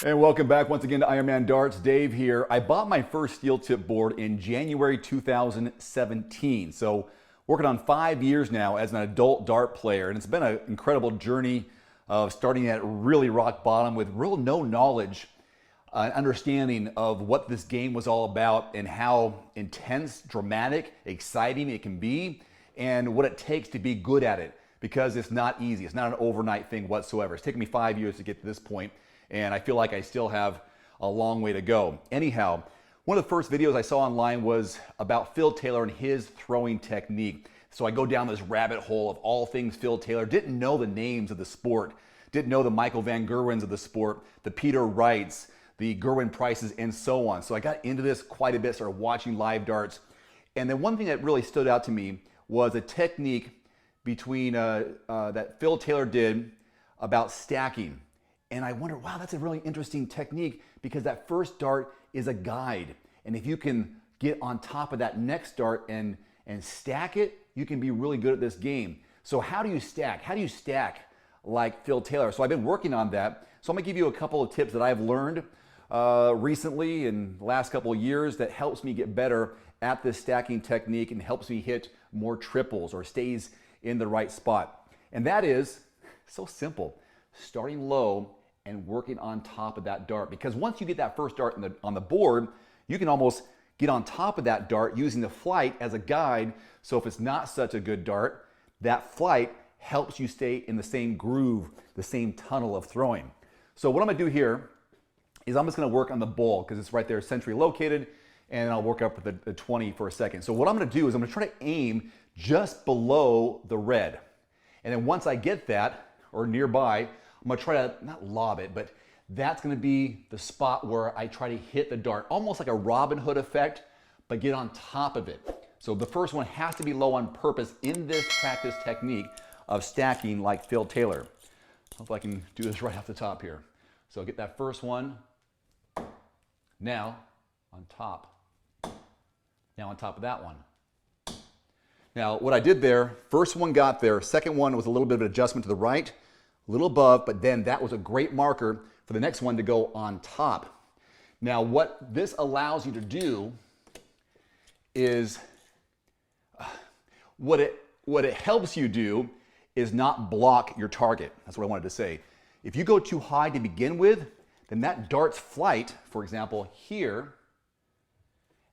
And welcome back once again to Ironman Darts. Dave here. I bought my first steel tip board in January 2017. So working on 5 years now as an adult dart player. And it's been an incredible journey of starting at really rock bottom with real no knowledge, understanding of what this game was all about and how intense, dramatic, exciting it can be and what it takes to be good at it. Because it's not easy. It's not an overnight thing whatsoever. It's taken me 5 years to get to this point, and I feel like I still have a long way to go. Anyhow, one of the first videos I saw online was about Phil Taylor and his throwing technique. So I go down this rabbit hole of all things Phil Taylor. Didn't know the names of the sport. Didn't know the Michael Van Gerwyns of the sport, the Peter Wrights, the Gerwyn Prices, and so on. So I got into this quite a bit, started watching live darts. And then one thing that really stood out to me was a technique between that Phil Taylor did about stacking. And I wondered, wow, that's a really interesting technique because that first dart is a guide. And if you can get on top of that next dart and stack it, you can be really good at this game. So how do you stack? How do you stack like Phil Taylor? So I've been working on that. So I'm gonna give you a couple of tips that I've learned recently in the last couple of years that helps me get better at this stacking technique and helps me hit more triples or stays in the right spot. And that is so simple, starting low and working on top of that dart. Because once you get that first dart on the board, you can almost get on top of that dart using the flight as a guide. So if it's not such a good dart, that flight helps you stay in the same groove, the same tunnel of throwing. So what I'm gonna do here is I'm just gonna work on the ball because it's right there centrally located, and I'll work up with the 20 for a second. So what I'm gonna do is I'm gonna try to aim just below the red. And then once I get that, or nearby, I'm gonna try to, not lob it, but that's gonna be the spot where I try to hit the dart, almost like a Robin Hood effect, but get on top of it. So the first one has to be low on purpose in this practice technique of stacking like Phil Taylor. Hope I can do this right off the top here. So get that first one, now on top. Now on top of that one. Now, what I did there, first one got there, second one was a little bit of an adjustment to the right, a little above, but then that was a great marker for the next one to go on top. Now, what this allows you to do is, what it helps you do is not block your target. That's what I wanted to say. If you go too high to begin with, then that dart's flight, for example, here,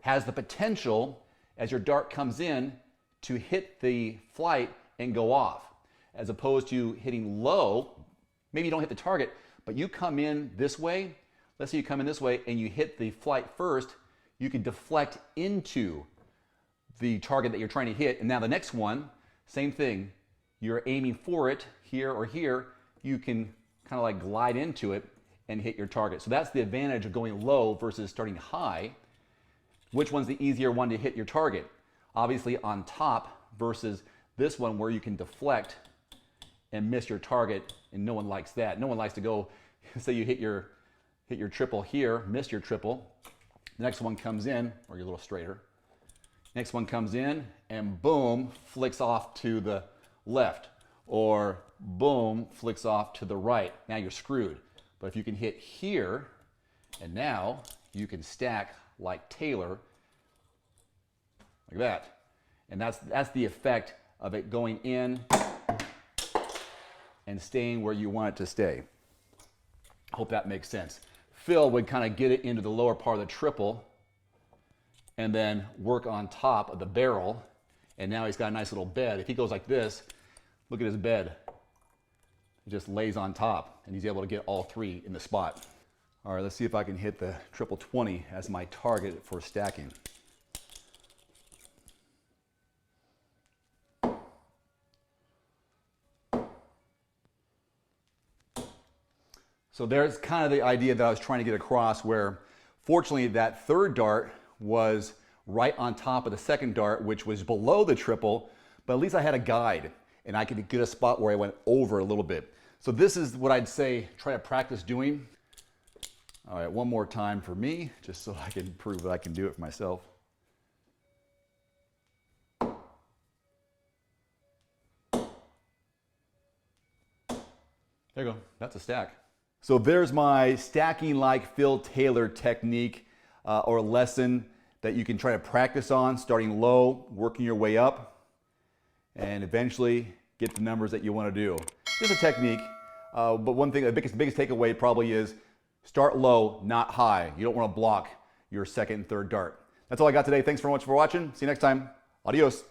has the potential, as your dart comes in, to hit the flight and go off, as opposed to hitting low. Maybe you don't hit the target, but you come in this way. Let's say you come in this way and you hit the flight first, you can deflect into the target that you're trying to hit. And now the next one, same thing. You're aiming for it here or here. You can kind of like glide into it and hit your target. So that's the advantage of going low versus starting high. Which one's the easier one to hit your target? Obviously on top versus this one where you can deflect and miss your target, and no one likes that. No one likes to go, say you hit your triple here, miss your triple. The next one comes in, or you're a little straighter. Next one comes in and boom, flicks off to the left, or boom, flicks off to the right. Now you're screwed. But if you can hit here, and now you can stack like Taylor, like that. And that's the effect of it going in and staying where you want it to stay. I hope that makes sense. Phil would kind of get it into the lower part of the triple and then work on top of the barrel. And now he's got a nice little bed. If he goes like this, look at his bed. It just lays on top and he's able to get all three in the spot. All right, let's see if I can hit the triple 20 as my target for stacking. So there's kind of the idea that I was trying to get across, where fortunately that third dart was right on top of the second dart, which was below the triple, but at least I had a guide and I could get a spot where I went over a little bit. So this is what I'd say, try to practice doing. All right, one more time for me, just so I can prove that I can do it for myself. There you go, that's a stack. So there's my stacking like Phil Taylor technique or lesson that you can try to practice on, starting low, working your way up, and eventually get the numbers that you want to do. Just a technique, but one thing, the biggest takeaway probably is start low, not high. You don't want to block your second and third dart. That's all I got today. Thanks very much for watching. See you next time. Adios.